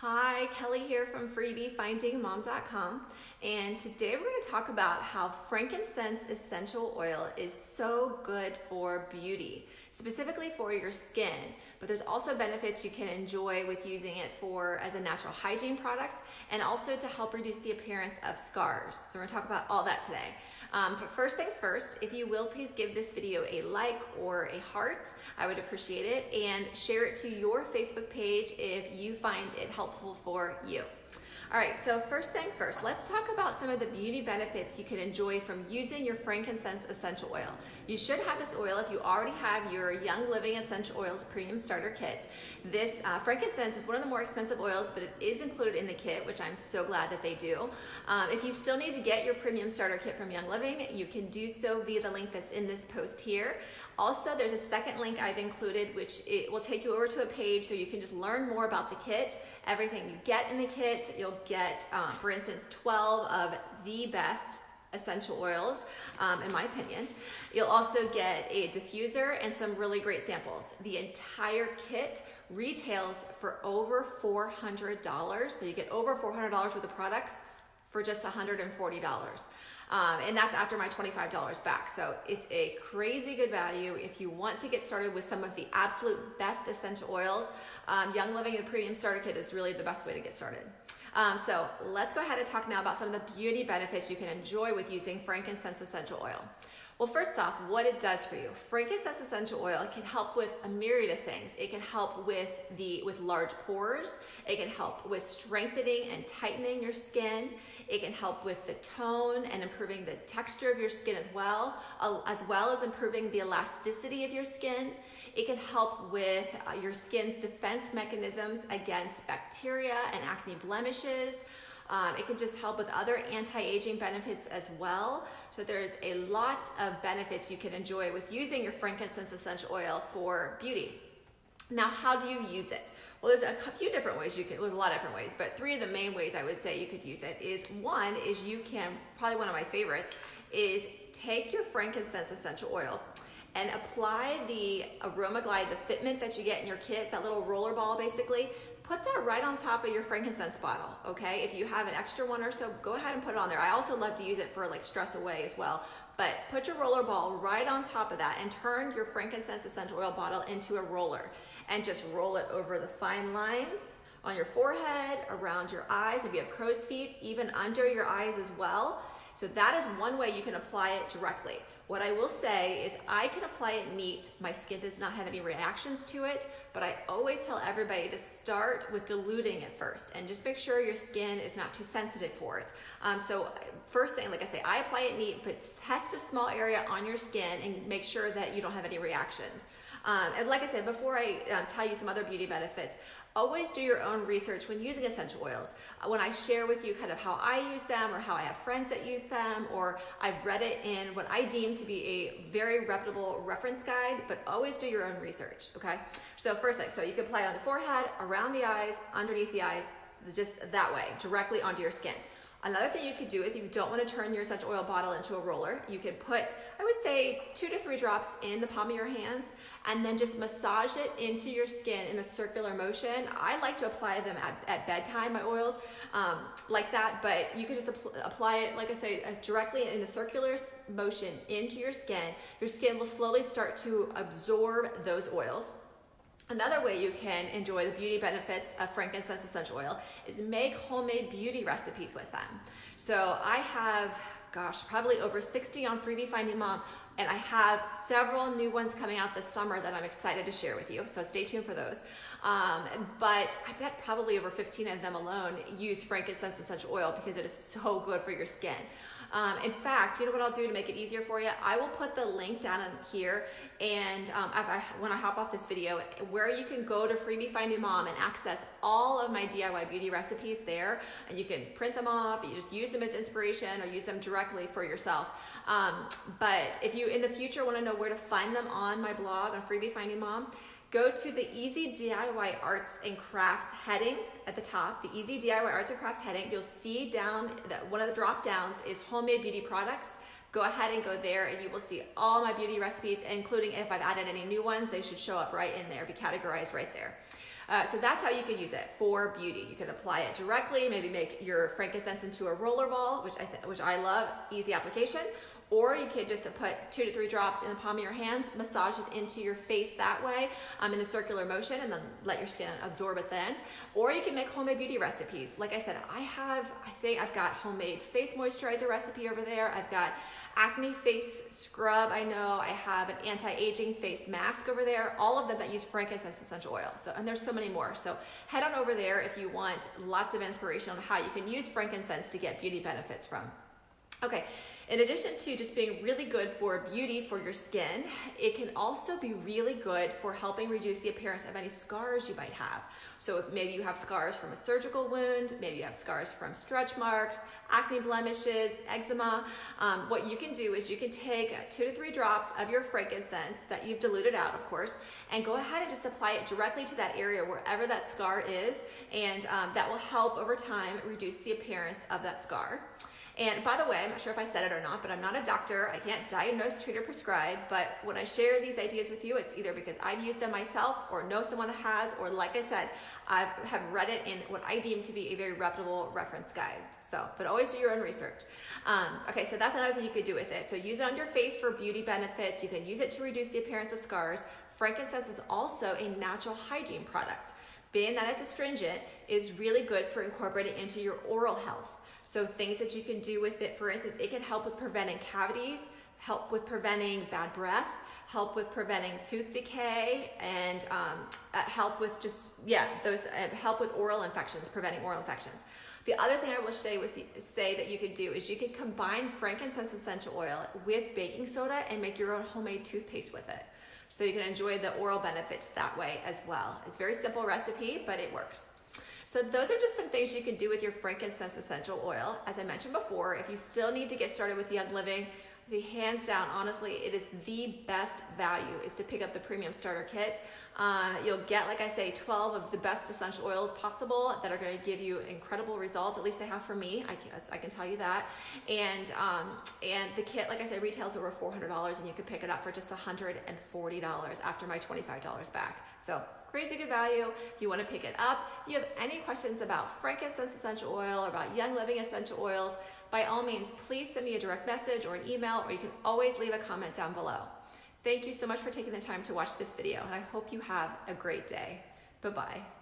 Hi, Kelly here from freebiefindingmom.com, and today we're going to talk about how frankincense essential oil is so good for beauty, specifically for your skin, but there's also benefits you can enjoy with using it for as a natural hygiene product and also to help reduce the appearance of scars. So we're going to talk about all that today. But first things first, if you will, please give this video a like or a heart. I would appreciate it, and share it to your Facebook page if you find it helpful for you. All right, so first things first, let's talk about some of the beauty benefits you can enjoy from using your frankincense essential oil. You should have this oil if you already have your Young Living Essential Oils Premium Starter Kit. This frankincense is one of the more expensive oils, but it is included in the kit, which I'm so glad that they do. If you still need to get your Premium Starter Kit from Young Living, you can do so via the link that's in this post here. Also, there's a second link I've included, which it will take you over to a page so you can just learn more about the kit, everything you get in the kit. You'll get, for instance, 12 of the best essential oils, in my opinion. You'll also get a diffuser and some really great samples. The entire kit retails for over $400, so you get over $400 worth of products for just $140. And that's after my $25 back. So it's a crazy good value if you want to get started with some of the absolute best essential oils. Young Living, the Premium Starter Kit is really the best way to get started. So let's go ahead and talk now about some of the beauty benefits you can enjoy with using frankincense essential oil. Well, first off, what it does for you. Frankincense essential oil can help with a myriad of things. It can help with large pores. It can help with strengthening and tightening your skin. It can help with the tone and improving the texture of your skin as well as improving the elasticity of your skin. It can help with your skin's defense mechanisms against bacteria and acne blemishes. It can just help with other anti-aging benefits as well. So there's a lot of benefits you can enjoy with using your frankincense essential oil for beauty. Now, how do you use it? Well, there's a few different ways there's a lot of different ways, but three of the main ways I would say you could use it is, one is you can, probably one of my favorites, is take your frankincense essential oil and apply the Aroma Glide, the fitment that you get in your kit, that little roller ball basically. Put that right on top of your frankincense bottle, okay? If you have an extra one or so, go ahead and put it on there. I also love to use it for like stress away as well. But put your roller ball right on top of that and turn your frankincense essential oil bottle into a roller and just roll it over the fine lines on your forehead, around your eyes, if you have crow's feet, even under your eyes as well. So that is one way you can apply it directly. What I will say is I can apply it neat. My skin does not have any reactions to it, but I always tell everybody to start with diluting it first and just make sure your skin is not too sensitive for it. So first thing, like I say, I apply it neat, but test a small area on your skin and make sure that you don't have any reactions. And like I said, before I tell you some other beauty benefits, always do your own research when using essential oils. When I share with you kind of how I use them or how I have friends that use them, or I've read it in what I deem to be a very reputable reference guide, but always do your own research, okay? So first thing, so you can apply it on the forehead, around the eyes, underneath the eyes, just that way, directly onto your skin. Another thing you could do is if you don't want to turn your essential oil bottle into a roller, you could put, I would say, 2 to 3 drops in the palm of your hands and then just massage it into your skin in a circular motion. I like to apply them at bedtime, my oils, like that, but you could just apply it, like I say, as directly in a circular motion into your skin. Your skin will slowly start to absorb those oils. Another way you can enjoy the beauty benefits of frankincense essential oil is make homemade beauty recipes with them. So I have, probably over 60 on Freebie Finding Mom, and I have several new ones coming out this summer that I'm excited to share with you, so stay tuned for those. But I bet probably over 15 of them alone use frankincense essential oil because it is so good for your skin. In fact, you know what I'll do to make it easier for you? I will put the link down in here, and when I hop off this video, where you can go to Freebie Finding Mom and access all of my DIY beauty recipes there, and you can print them off, you just use them as inspiration or use them directly for yourself. But if you in the future want to know where to find them on my blog on Freebie Finding Mom, go to the Easy DIY Arts and Crafts heading at the top, the Easy DIY Arts and Crafts heading. You'll see down that one of the drop downs is homemade beauty products. Go ahead and go there and you will see all my beauty recipes, including if I've added any new ones, they should show up right in there, be categorized right there. So that's how you can use it for beauty. You can apply it directly, maybe make your frankincense into a roller ball, which I love, easy application. Or you could just put 2 to 3 drops in the palm of your hands, massage it into your face that way in a circular motion, and then let your skin absorb it then. Or you can make homemade beauty recipes. Like I said, I think I've got homemade face moisturizer recipe over there. I've got acne face scrub, I know. I have an anti-aging face mask over there. All of them that use frankincense essential oil. And there's so many more. So head on over there if you want lots of inspiration on how you can use frankincense to get beauty benefits from. Okay. In addition to just being really good for beauty for your skin, it can also be really good for helping reduce the appearance of any scars you might have. So if maybe you have scars from a surgical wound, maybe you have scars from stretch marks, acne blemishes, eczema, what you can do is you can take 2 to 3 drops of your frankincense that you've diluted out, of course, and go ahead and just apply it directly to that area wherever that scar is, and that will help over time reduce the appearance of that scar. And by the way, I'm not sure if I said it or not, but I'm not a doctor. I can't diagnose, treat, or prescribe. But when I share these ideas with you, it's either because I've used them myself or know someone that has, or like I said, I have read it in what I deem to be a very reputable reference guide. But always do your own research. Okay, so that's another thing you could do with it. So use it on your face for beauty benefits. You can use it to reduce the appearance of scars. Frankincense is also a natural hygiene product. Being that it's astringent is really good for incorporating into your oral health. So things that you can do with it, for instance, it can help with preventing cavities, help with preventing bad breath, help with preventing tooth decay, and help with help with oral infections, preventing oral infections. The other thing I will say that you could do is you could combine frankincense essential oil with baking soda and make your own homemade toothpaste with it. So you can enjoy the oral benefits that way as well. It's a very simple recipe, but it works. So those are just some things you can do with your frankincense essential oil. As I mentioned before, if you still need to get started with Young Living, hands down, honestly, it is the best value is to pick up the premium starter kit. You'll get, like I say, 12 of the best essential oils possible that are going to give you incredible results. At least they have for me. I can tell you that. And the kit, like I said, retails over $400, and you can pick it up for just $140 after my $25 back. So crazy good value. If you want to pick it up, you have any questions about frankincense essential oil or about Young Living essential oils, by all means, please send me a direct message or an email, or you can always leave a comment down below. Thank you so much for taking the time to watch this video, and I hope you have a great day. Bye-bye.